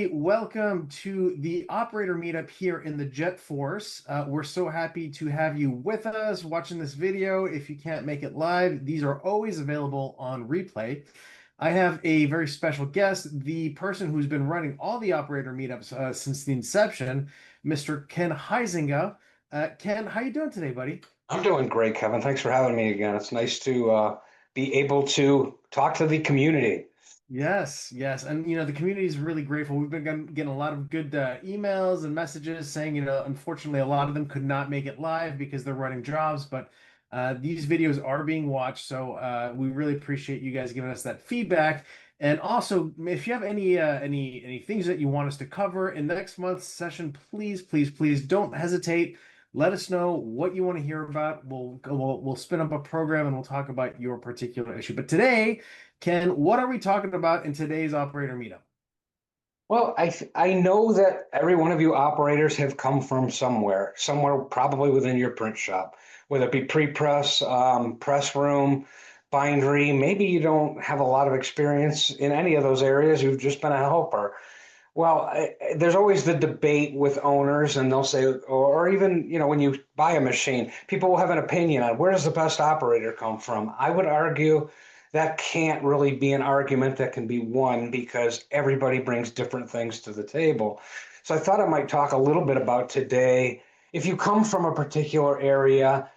everybody. Welcome to the operator meetup here in the Jet Force. We're so happy to have you with us watching this video. If you can't make it live, these are always available on replay. I have a very special guest, the person who's been running all the operator meetups since the inception, Mr. Ken Huizenga. Ken, how you doing today, buddy? I'm doing great, Kevin. Thanks for having me again. It's nice to be able to talk to the community. Yes, yes. And the community is really grateful. We've been getting a lot of good emails and messages saying, unfortunately, a lot of them could not make it live because they're running jobs, but these videos are being watched. So we really appreciate you guys giving us that feedback. And also, if you have any things that you want us to cover in next month's session, please, please, please don't hesitate. Let us know what you want to hear about. We'll spin up a program and we'll talk about your particular issue. But today, Ken, what are we talking about in today's operator meetup? Well, I know that every one of you operators have come from somewhere probably within your print shop, whether it be pre-press, press room, bindery. Maybe you don't have a lot of experience in any of those areas. You've just been a helper. Well, there's always the debate with owners, and they'll say, or even, when you buy a machine, people will have an opinion on where does the best operator come from. I would argue that can't really be an argument that can be won because everybody brings different things to the table. So I thought I might talk a little bit about today. If you come from a particular area,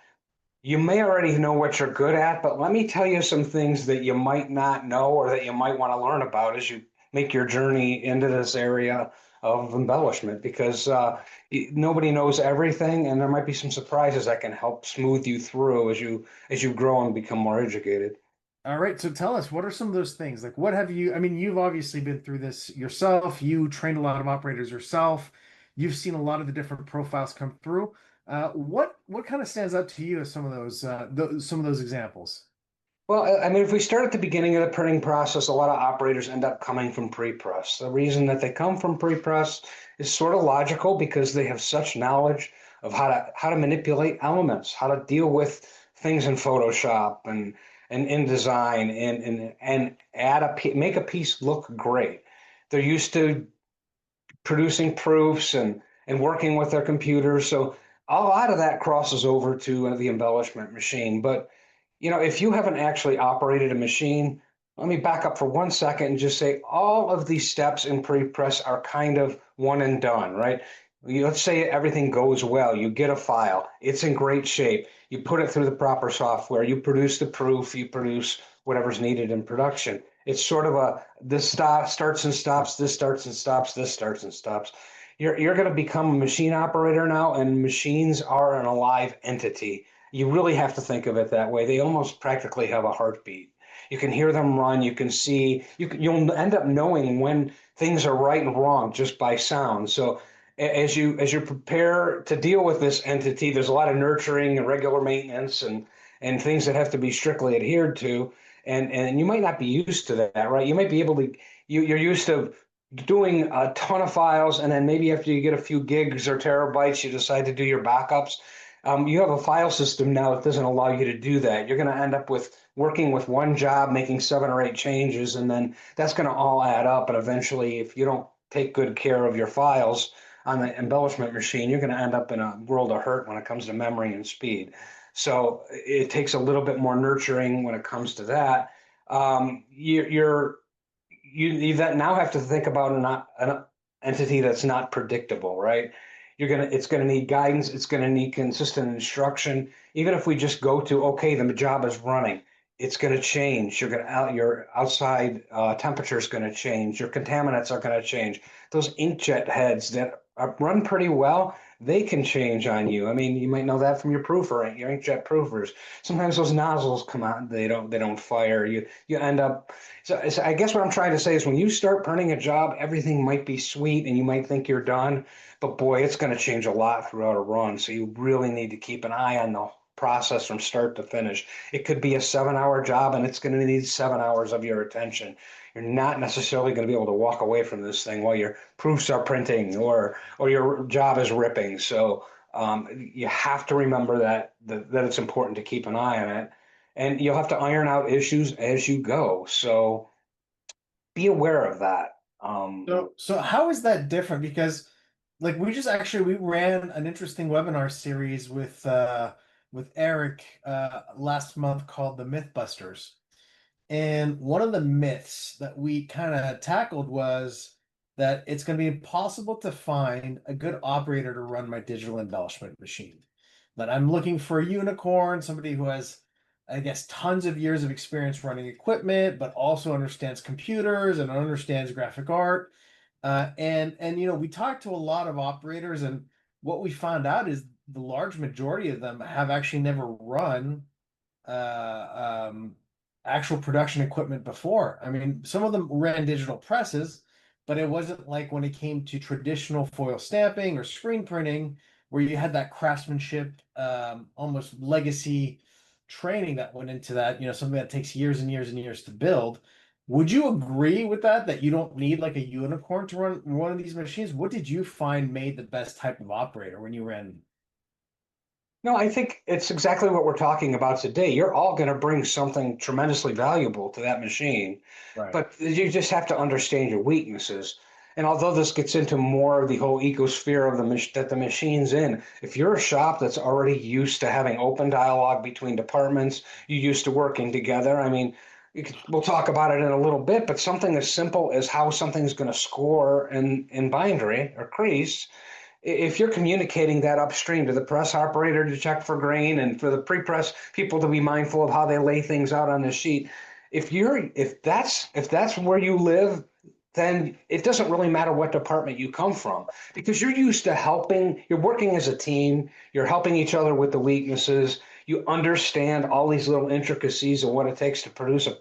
you may already know what you're good at, but let me tell you some things that you might not know or that you might want to learn about as you make your journey into this area of embellishment, because nobody knows everything, and there might be some surprises that can help smooth you through as you grow and become more educated. All right, so tell us, what are some of those things? Like, what have you, I mean, you've obviously been through this yourself. You trained a lot of operators yourself. You've seen a lot of the different profiles come through. What kind of stands out to you as some of those examples? Well, I mean, if we start at the beginning of the printing process, a lot of operators end up coming from pre-press. The reason that they come from pre-press is sort of logical because they have such knowledge of how to manipulate elements, how to deal with things in Photoshop and InDesign and make a piece look great. They're used to producing proofs and working with their computers. So a lot of that crosses over to the embellishment machine. But if you haven't actually operated a machine, let me back up for 1 second and just say all of these steps in pre-press are kind of one and done, right? Let's say everything goes well. You get a file. It's in great shape. You put it through the proper software. You produce the proof. You produce whatever's needed in production. It's sort of this starts and stops, this starts and stops, this starts and stops. You're going to become a machine operator now, and machines are an alive entity. You really have to think of it that way. They almost practically have a heartbeat. You can hear them run. You can see. You'll end up knowing when things are right and wrong just by sound. So as you prepare to deal with this entity, there's a lot of nurturing and regular maintenance and things that have to be strictly adhered to. And you might not be used to that, right? You might be able to. You're used to doing a ton of files, and then maybe after you get a few gigs or terabytes, you decide to do your backups. You have a file system now that doesn't allow you to do that. You're going to end up with working with one job, making 7 or 8 changes, and then that's going to all add up. And eventually, if you don't take good care of your files on the embellishment machine, you're going to end up in a world of hurt when it comes to memory and speed. So it takes a little bit more nurturing when it comes to that. You that now have to think about an entity that's not predictable, right? It's gonna need guidance. It's gonna need consistent instruction. Even if we just go to, okay, the job is running, it's gonna change. Your outside temperature is gonna change. Your contaminants are gonna change. Those inkjet heads that run pretty well, they can change on you. I mean, you might know that from your proofer, your inkjet proofers. Sometimes those nozzles come out and they don't fire. You end up. So I guess what I'm trying to say is when you start printing a job, everything might be sweet and you might think you're done, but boy, it's going to change a lot throughout a run. So you really need to keep an eye on the process from start to finish. It could be a 7-hour job and it's going to need 7 hours of your attention. You're not necessarily going to be able to walk away from this thing while your proofs are printing or your job is ripping. So you have to remember that it's important to keep an eye on it, and you'll have to iron out issues as you go. So be aware of that. So how is that different? Because like we ran an interesting webinar series with Eric last month called the Mythbusters. And one of the myths that we kind of tackled was that it's going to be impossible to find a good operator to run my digital embellishment machine. That I'm looking for a unicorn, somebody who has, I guess, tons of years of experience running equipment, but also understands computers and understands graphic art. And we talked to a lot of operators, and what we found out is the large majority of them have actually never run uh, actual production equipment before. I mean, some of them ran digital presses, but it wasn't like when it came to traditional foil stamping or screen printing, where you had that craftsmanship, almost legacy training that went into that, something that takes years and years and years to build. Would you agree with that, that you don't need like a unicorn to run one of these machines? What did you find made the best type of operator when you ran? No, I think it's exactly what we're talking about today. You're all going to bring something tremendously valuable to that machine, Right. but you just have to understand your weaknesses. And although this gets into more of the whole ecosphere of that the machine's in, if you're a shop that's already used to having open dialogue between departments, you used to working together. I mean, we'll talk about it in a little bit, but something as simple as how something's going to score in bindery or crease, if you're communicating that upstream to the press operator to check for grain and for the pre-press people to be mindful of how they lay things out on the sheet, if that's where you live, then it doesn't really matter what department you come from because you're used to helping, you're working as a team, you're helping each other with the weaknesses, you understand all these little intricacies of what it takes to produce a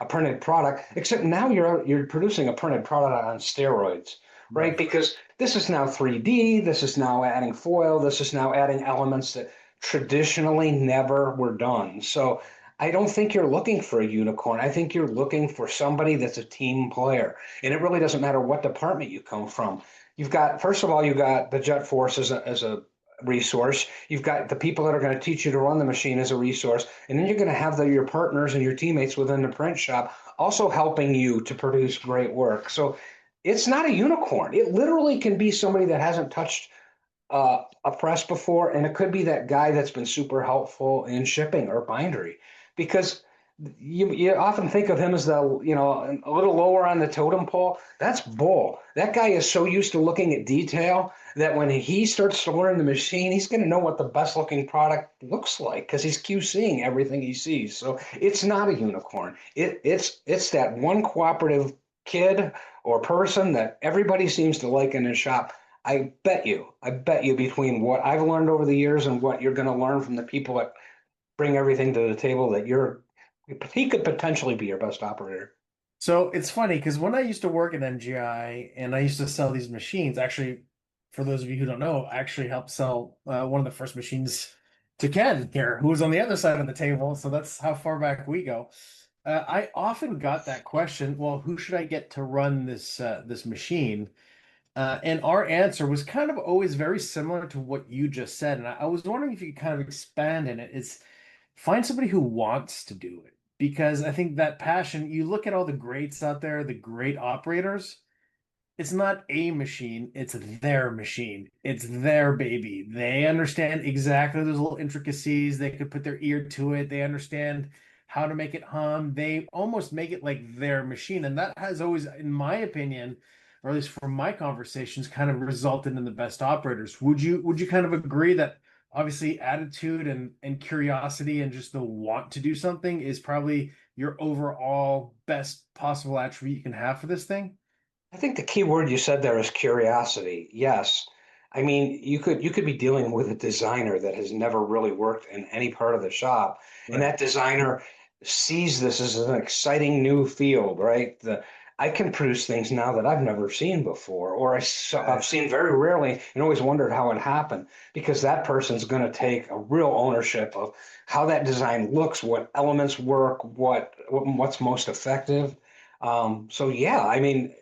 printed product, except now you're producing a printed product on steroids, right? Right. Because this is now 3D, this is now adding foil, this is now adding elements that traditionally never were done. So I don't think you're looking for a unicorn. I think you're looking for somebody that's a team player. And it really doesn't matter what department you come from. You've got, first of all, you've got the Jet Force as a resource. You've got the people that are going to teach you to run the machine as a resource. And then you're going to have your partners and your teammates within the print shop also helping you to produce great work. So it's not a unicorn. It literally can be somebody that hasn't touched a press before, and it could be that guy that's been super helpful in shipping or bindery, because you often think of him as the a little lower on the totem pole. That's bull. That guy is so used to looking at detail that when he starts to learn the machine, he's going to know what the best looking product looks like because he's QCing everything he sees. So it's not a unicorn. It's that one cooperative kid or person that everybody seems to like in his shop. I bet you between what I've learned over the years and what you're going to learn from the people that bring everything to the table that he could potentially be your best operator. So it's funny because when I used to work at MGI and I used to sell these machines, actually, for those of you who don't know, I actually helped sell one of the first machines to Ken here, who was on the other side of the table. So that's how far back we go. I often got that question, well, who should I get to run this machine? And our answer was kind of always very similar to what you just said. And I was wondering if you could kind of expand in it. It's find somebody who wants to do it. Because I think that passion, you look at all the greats out there, the great operators, it's not a machine, it's their machine. It's their baby. They understand exactly those little intricacies. They could put their ear to it. They understand how to make it hum. They almost make it like their machine. And that has always, in my opinion, or at least from my conversations, kind of resulted in the best operators. Would you kind of agree that obviously attitude and curiosity and just the want to do something is probably your overall best possible attribute you can have for this thing? I think the key word you said there is curiosity. Yes. I mean, you could be dealing with a designer that has never really worked in any part of the shop, and Right. that designer sees this as an exciting new field, right? I can produce things now that I've never seen before, or I've Right. seen very rarely and always wondered how it happened, because that person's going to take a real ownership of how that design looks, what elements work, what's most effective. So yeah, I mean,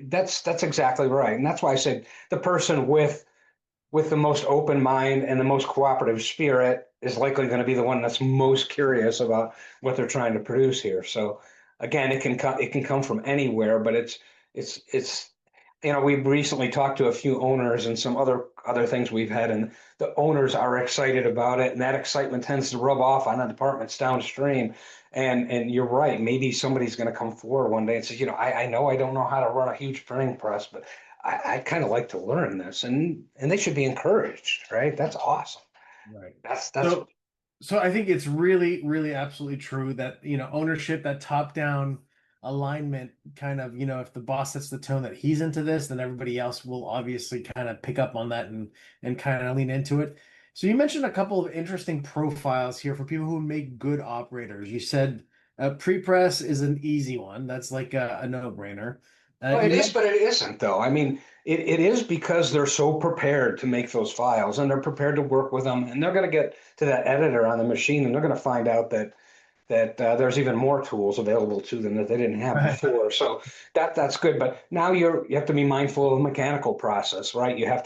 that's exactly right, and that's why I said the person with the most open mind and the most cooperative spirit is likely going to be the one that's most curious about what they're trying to produce here. So again, it can come from anywhere, but it's we've recently talked to a few owners and some other things we've had, and the owners are excited about it, and that excitement tends to rub off on the departments downstream. And you're right, maybe somebody's going to come forward one day and say, I know I don't know how to run a huge printing press, but I kind of like to learn this, and they should be encouraged, right? That's awesome. Right. That's So I think it's really, really absolutely true that, ownership, that top-down alignment kind of, if the boss sets the tone that he's into this, then everybody else will obviously kind of pick up on that and kind of lean into it. So you mentioned a couple of interesting profiles here for people who make good operators. You said pre-press is an easy one. That's like a no-brainer. Well, it You is, mentioned but it isn't, though. I mean, it is because they're so prepared to make those files and they're prepared to work with them, and they're going to get to that editor on the machine, and they're going to find out that there's even more tools available to them that they didn't have right. before. So that's good. But now you have to be mindful of the mechanical process, right? You have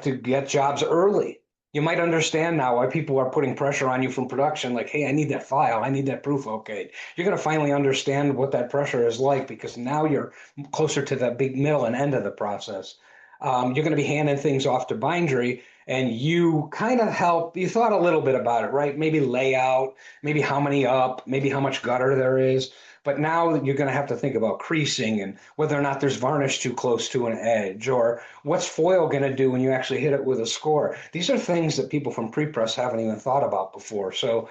to get jobs early. You might understand now why people are putting pressure on you from production, like, hey, I need that file, I need that proof. Okay, you're going to finally understand what that pressure is like because now you're closer to the big middle and end of the process. You're going to be handing things off to Bindery, and you kind of you thought a little bit about it, right? Maybe layout, maybe how many up, maybe how much gutter there is. But now you're going to have to think about creasing and whether or not there's varnish too close to an edge, or what's foil going to do when you actually hit it with a score. These are things that people from Prepress haven't even thought about before. So,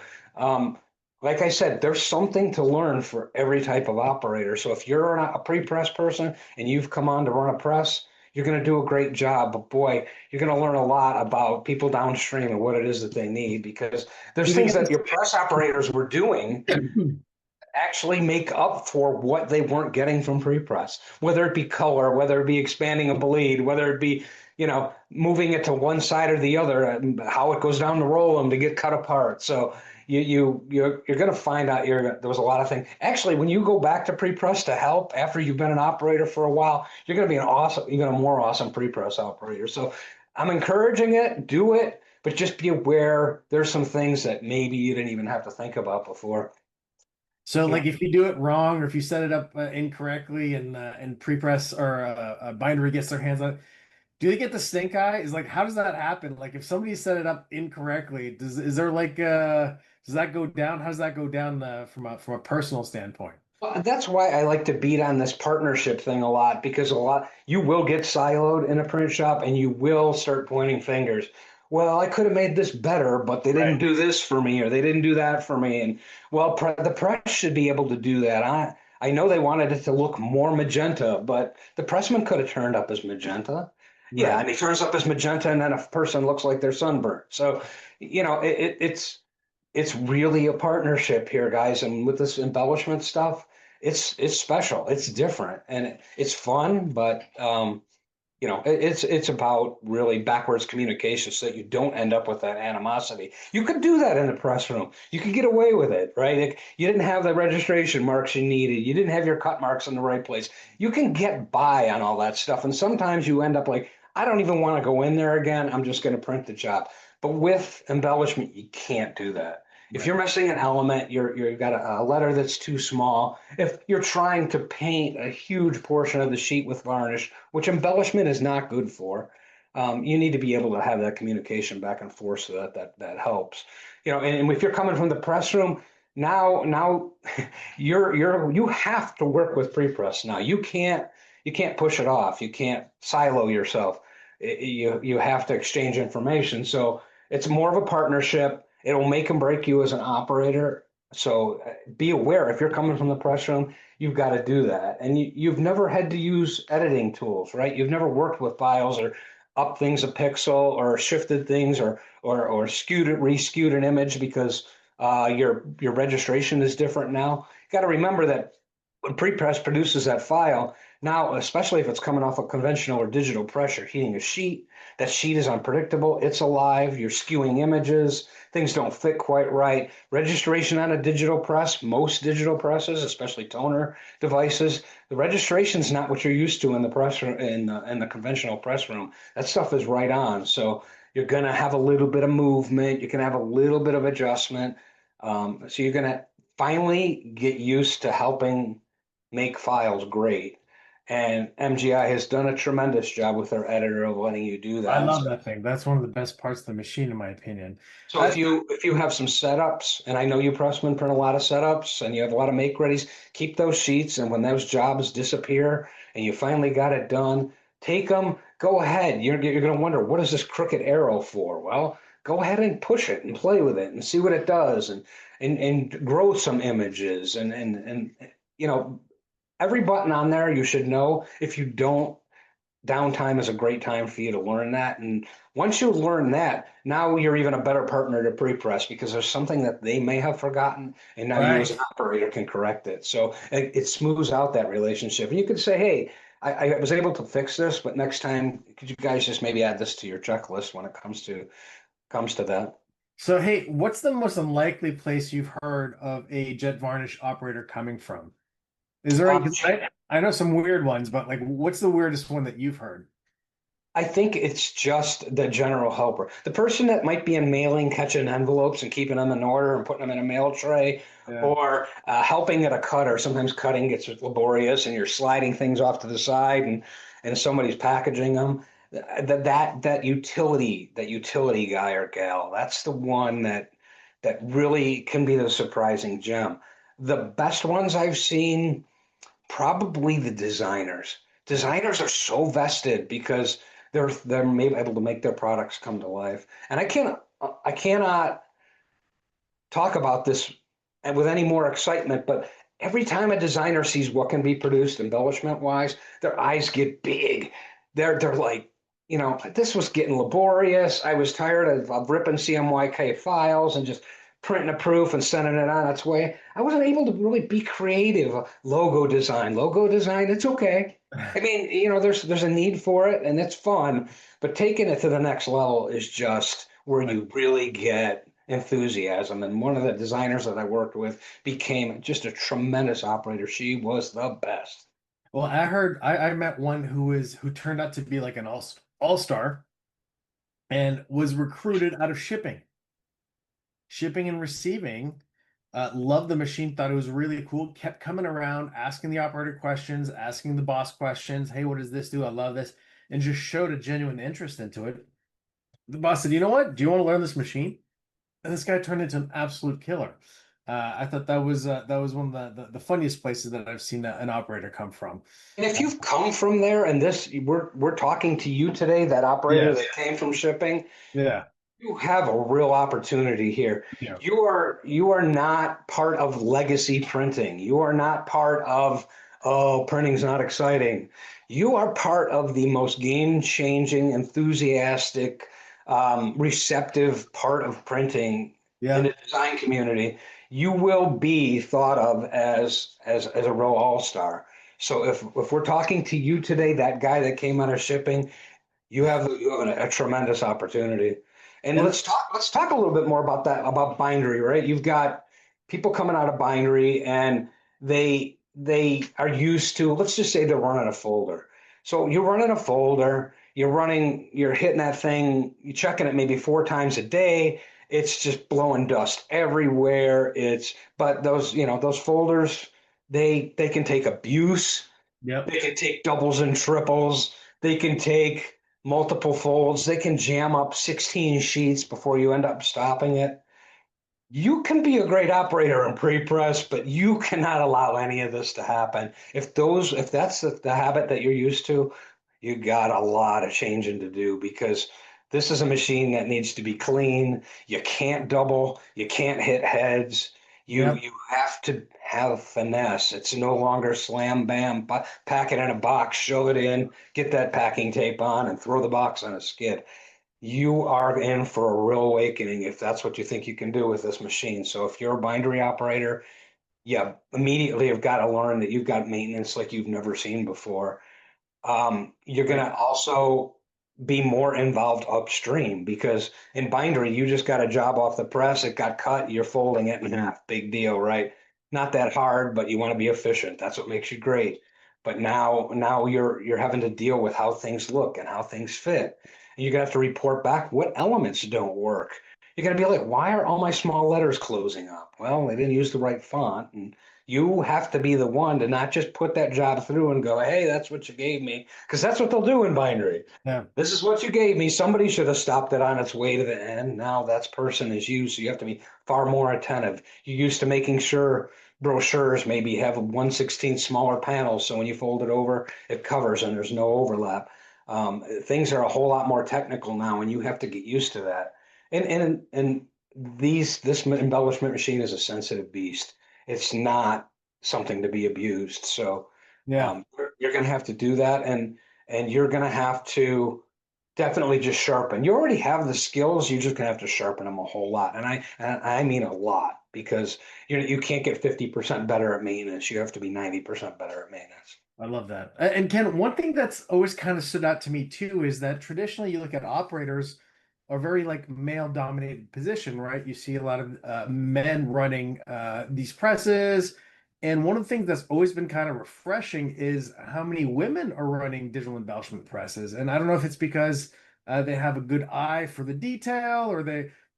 like I said, there's something to learn for every type of operator. So if you're not a pre-press person and you've come on to run a press, you're going to do a great job. But boy, you're going to learn a lot about people downstream and what it is that they need, because there's Do they things get that this? your press operators were doing actually make up for what they weren't getting from pre-press, whether it be color, whether it be expanding a bleed, whether it be, moving it to one side or the other, and how it goes down the roll to get cut apart. So you're going to find out there was a lot of things. Actually, when you go back to pre-press to help after you've been an operator for a while, you're going to be even a more awesome pre-press operator. So I'm encouraging it, do it, but just be aware there's some things that maybe you didn't even have to think about before. So, You know, like, if you do it wrong or if you set it up incorrectly and pre-press or a bindery gets their hands on it, do they get the stink eye? Is like, how does that happen? Like, if somebody set it up incorrectly, is there like does that go down? How does that go down from a personal standpoint? Well, that's why I like to beat on this partnership thing a lot, because you will get siloed in a print shop and you will start pointing fingers. Well, I could have made this better, but they didn't Right. do this for me, or they didn't do that for me. And well, the press should be able to do that. I know they wanted it to look more magenta, but the pressman could have turned up as magenta. Yeah, Right. and he turns up as magenta, and then a person looks like they're sunburnt. So, it's really a partnership here, guys. And with this embellishment stuff, it's special. It's different, and it's fun. But it's about really backwards communication so that you don't end up with that animosity. You could do that in the press room. You could get away with it, right? Like, you didn't have the registration marks you needed. You didn't have your cut marks in the right place. You can get by on all that stuff. And sometimes you end up like, I don't even want to go in there again. I'm just going to print the job. But with embellishment, you can't do that. If Right. you're missing an element, you've got a letter that's too small. If you're trying to paint a huge portion of the sheet with varnish, which embellishment is not good for, you need to be able to have that communication back and forth so that helps. And if you're coming from the press room, now you have to work with pre-press now. You can't push it off. You can't silo yourself. You have to exchange information. So it's more of a partnership. It'll make and break you as an operator. So be aware, if you're coming from the press room, you've got to do that. And you've never had to use editing tools, right? You've never worked with files or up things a pixel or shifted things or re-skewed an image because your registration is different now. You got to remember that when prepress produces that file, now, especially if it's coming off a conventional or digital press, you're heating a sheet. That sheet is unpredictable. It's alive. You're skewing images. Things don't fit quite right. Registration on a digital press, most digital presses, especially toner devices, the registration is not what you're used to in the press in the conventional press room. That stuff is right on. So you're going to have a little bit of movement. You can have a little bit of adjustment. So you're going to finally get used to helping make files great. And MGI has done a tremendous job with their editor of letting you do I that. love that thing. That's one of the best parts of the machine, in my opinion. So if you have some setups, and I know you pressmen print a lot of setups and you have a lot of make readies, keep those sheets. And when those jobs disappear and you finally got it done, take them, go ahead. You're going to wonder, what is this crooked arrow for? Well, go ahead and push it and play with it and see what it does, and grow some images, and you know, every button on there you should know. If you don't, downtime is a great time for you to learn that. And once you learn that, now you're even a better partner to Prepress, because there's something that they may have forgotten, and now you as Right. an operator can correct it. So it smooths out that relationship. And you could say, hey, I was able to fix this, but next time, could you guys just maybe add this to your checklist when it comes to that? So, hey, what's the most unlikely place you've heard of a jet varnish operator coming from? Is there any? Um, 'Cause I know some weird ones, but like, what's the weirdest one that you've heard? I think it's just the general helper, the person that might be in mailing, catching envelopes and keeping them in order and putting them in a mail tray, Yeah. or helping at a cutter. Sometimes cutting gets laborious, and you're sliding things off to the side, and somebody's packaging them. That utility guy or gal, that's the one that really can be the surprising gem. The best ones I've seen, probably the designers. Designers are so vested because they're maybe able to make their products come to life. And I cannot talk about this with any more excitement, but every time a designer sees what can be produced embellishment wise, their eyes get big. They're like, this was getting laborious. I was tired of ripping CMYK files and just printing a proof and sending it on its way. I wasn't able to really be creative. Logo design, it's okay. I mean, there's a need for it and it's fun, but taking it to the next level is just where Like, you really get enthusiasm. And one of the designers that I worked with became just a tremendous operator. She was the best. well, I heard I met one who turned out to be like an all-star and was recruited out of shipping and receiving. Loved the machine, thought it was really cool, kept coming around, asking the operator questions, asking the boss questions. Hey, what does this do? I love this, and just showed a genuine interest into it. The boss said, "You know what? Do you want to learn this machine?" And this guy turned into an absolute killer. I thought that was one of the funniest places that I've seen an operator come from. And if you've come from there, and this we're talking to you today, that operator Yes. that came from shipping, Yeah. you have a real opportunity here. Yeah. You are not part of legacy printing. You are not part of, oh, printing's not exciting. You are part of the most game-changing, enthusiastic, receptive part of printing in Yeah. the design community. You will be thought of as a real all-star. So if we're talking to you today, that guy that came out of shipping, you have a tremendous opportunity. And Well, let's talk a little bit more about that, about Bindery, right? You've got people coming out of Bindery, and they are used to, let's just say they're running a folder. So you're running a folder, you're hitting that thing, you're checking it maybe 4 times a day. It's just blowing dust everywhere. But those folders, they can take abuse, yep. they can take doubles and triples. They can take multiple folds. They can jam up 16 sheets before you end up stopping it. You can be a great operator in pre-press, but you cannot allow any of this to happen. If that's the habit that you're used to, you got a lot of changing to do, because this is a machine that needs to be clean. You can't double, you can't hit heads. You Yep. you have to have finesse. It's no longer slam bam, pack it in a box, shove it in, get that packing tape on, and throw the box on a skid. You are in for a real awakening if that's what you think you can do with this machine. So if you're a bindery operator, you immediately have got to learn that you've got maintenance like you've never seen before. You're going Right. to also be more involved upstream, because in bindery, you just got a job off the press, it got cut, you're folding it in half. Big deal, right? Not that hard, but you want to be efficient. That's what makes you great. But now you're having to deal with how things look and how things fit. And you're gonna have to report back what elements don't work. You're gonna be like, why are all my small letters closing up? Well, they didn't use the right font, and You have to be the one to not just put that job through and go, hey, that's what you gave me. Because that's what they'll do in bindery. Yeah. This is what you gave me. Somebody should have stopped it on its way to the end. Now that person is you, so you have to be far more attentive. You're used to making sure brochures maybe have 1/16 smaller panels, so when you fold it over, it covers and there's no overlap. Things are a whole lot more technical now, and you have to get used to that. And this embellishment machine is a sensitive beast. It's not something to be abused. So Yeah. you're going to have to do that, and you're going to have to definitely just sharpen. You already have the skills. You're just going to have to sharpen them a whole lot, and I mean a lot, because you can't get 50% better at maintenance. You have to be 90% better at maintenance. I love that. And Ken, one thing that's always kind of stood out to me too is that traditionally you look at operators are very like male dominated position, right? You see a lot of men running these presses. And one of the things that's always been kind of refreshing is how many women are running digital embellishment presses. And I don't know if it's because they have a good eye for the detail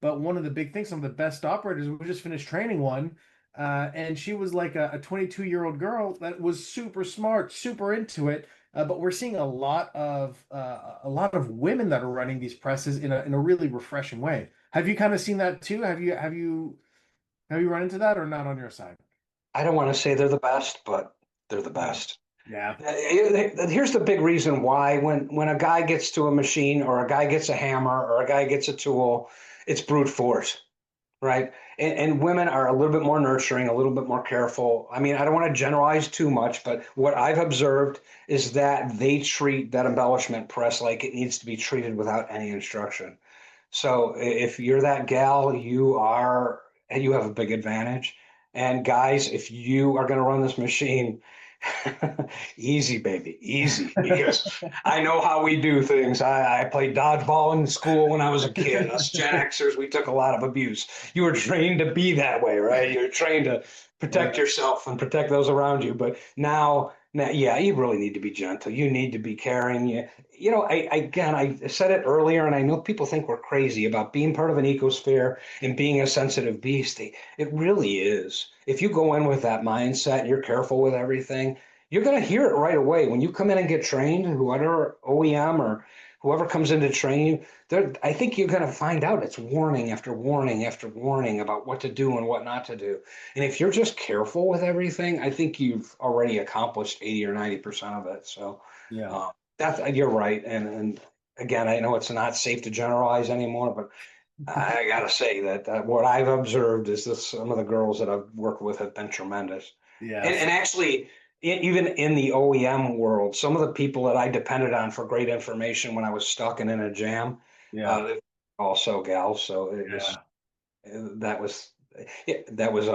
but one of the big things, some of the best operators, we just finished training one. And she was like a 22-year-old girl that was super smart, super into it. But we're seeing a lot of women that are running these presses in a really refreshing way. Have you kind of seen that too? Have you run into that or not on your side? I don't want to say they're the best, but they're the Yeah. best. Yeah. Here's the big reason why when a guy gets to a machine, or a guy gets a hammer, or a guy gets a tool, it's brute force, right? And women are a little bit more nurturing, a little bit more careful. I mean, I don't want to generalize too much, but what I've observed is that they treat that embellishment press like it needs to be treated without any instruction. So if you're that gal, you have a big advantage. And guys, if you are going to run this machine, easy, baby, easy. Because I know how we do things. I played dodgeball in school when I was a kid. Us Gen Xers, we took a lot of abuse. You were trained to be that way, right? You were trained to protect Yeah. yourself and protect those around you. But now, yeah, you really need to be gentle. You need to be caring. I said it earlier, and I know people think we're crazy about being part of an ecosphere and being a sensitive beast. It really is. If you go in with that mindset and you're careful with everything, you're going to hear it right away. When you come in and get trained, whoever OEM or whoever comes in to train you, I think you're going to find out it's warning after warning after warning about what to do and what not to do. And if you're just careful with everything, I think you've already accomplished 80 or 90% of it. So Yeah. you're right. And again, I know it's not safe to generalize anymore, but I got to say that what I've observed is that some of the girls that I've worked with have been tremendous. Yes. And actually, even in the OEM world, some of the people that I depended on for great information when I was stuck and in a jam, Yeah. they're also gals. So Yeah. that was that was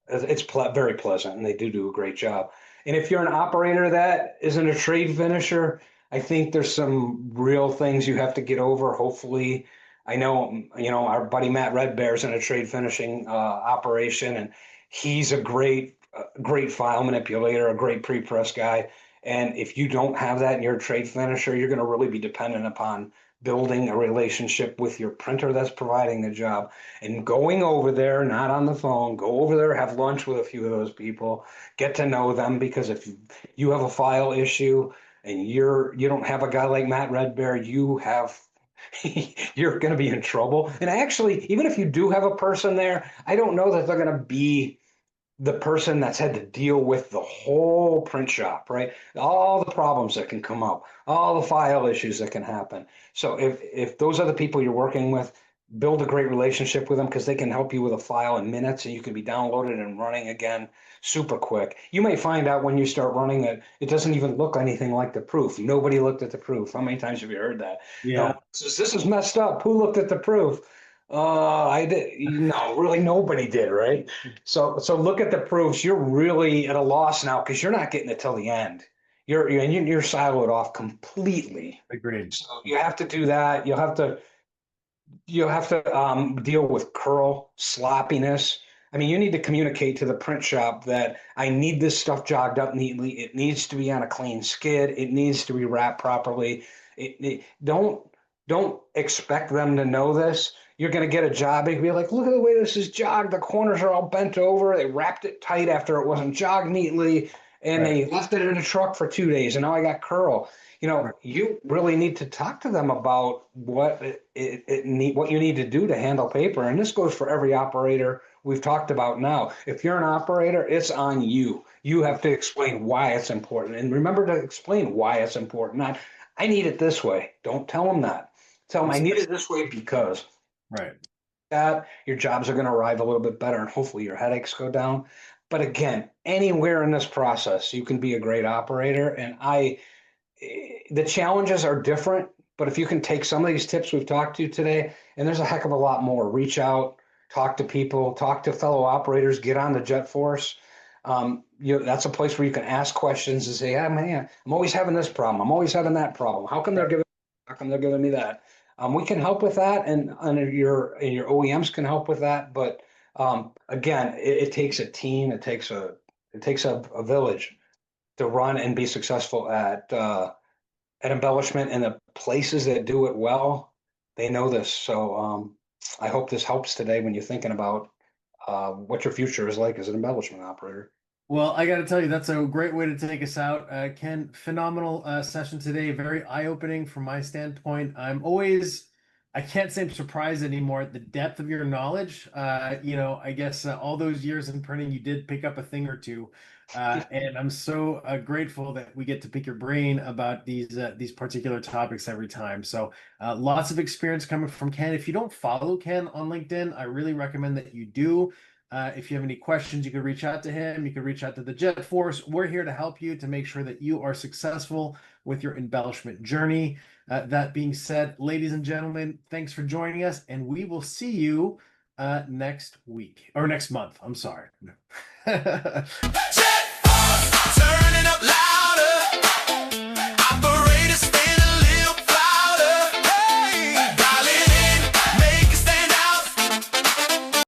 it's very pleasant, and they do a great job. And if you're an operator that isn't a trade finisher, I think there's some real things you have to get over. Hopefully, I know our buddy Matt Redbear's in a trade finishing operation, and he's a great file manipulator, a great pre-press guy. And if you don't have that and you're a trade finisher, you're going to really be dependent upon building a relationship with your printer that's providing the job, and going over there, not on the phone, go over there, have lunch with a few of those people, get to know them. Because if you have a file issue and you don't have a guy like Matt Redbear, you're going to be in trouble. And actually, even if you do have a person there, I don't know that they're going to be the person that's had to deal with the whole print shop, right? All the problems that can come up, all the file issues that can happen. So if those are the people you're working with, build a great relationship with them, because they can help you with a file in minutes, and you can be downloaded and running again super quick. You may find out when you start running that it doesn't even look anything like the proof. Nobody looked at the proof. How many times have you heard that? No, Yeah. this is messed up. Who looked at the proof? I did. No, really, nobody did, right? So look at the proofs. You're really at a loss now, because you're not getting it till the end. You're siloed off completely. Agreed. So you have to do that. You'll have to deal with curl sloppiness. I mean, you need to communicate to the print shop that I need this stuff jogged up neatly. It needs to be on a clean skid. It needs to be wrapped properly. Don't expect them to know this. you're going to get a job and be like, look at the way this is jogged. The corners are all bent over. They wrapped it tight after it wasn't jogged neatly. And Right. they left it in a truck for 2 days. And now I got curl. Right. You really need to talk to them about what you need to do to handle paper. And this goes for every operator we've talked about now. If you're an operator, it's on you. You have to explain why it's important. And remember to explain why it's important. Not, I need it this way. Don't tell them that. Tell them I need it this way because Right. that your jobs are going to arrive a little bit better and hopefully your headaches go down. But again, anywhere in this process, you can be a great operator. And the challenges are different, but if you can take some of these tips we've talked to today, and there's a heck of a lot more, reach out, talk to people, talk to fellow operators, get on the JETforce. That's a place where you can ask questions and say, yeah, man, I'm always having this problem. I'm always having that problem. How come they're giving me that? We can help with that, and your OEMs can help with that. But again, it takes a team. It takes a village to run and be successful at embellishment, and the places that do it well, they know this. So I hope this helps today when you're thinking about what your future is like as an embellishment operator. Well, I got to tell you, that's a great way to take us out. Ken, phenomenal session today. Very eye-opening from my standpoint. I can't say I'm surprised anymore at the depth of your knowledge. I guess all those years in printing, you did pick up a thing or two. And I'm so grateful that we get to pick your brain about these particular topics every time. So lots of experience coming from Ken. If you don't follow Ken on LinkedIn, I really recommend that you do. If you have any questions, you can reach out to him. You can reach out to the JETforce. We're here to help you to make sure that you are successful with your embellishment journey. That being said, ladies and gentlemen, thanks for joining us, and we will see you next week or next month. I'm sorry. Turning up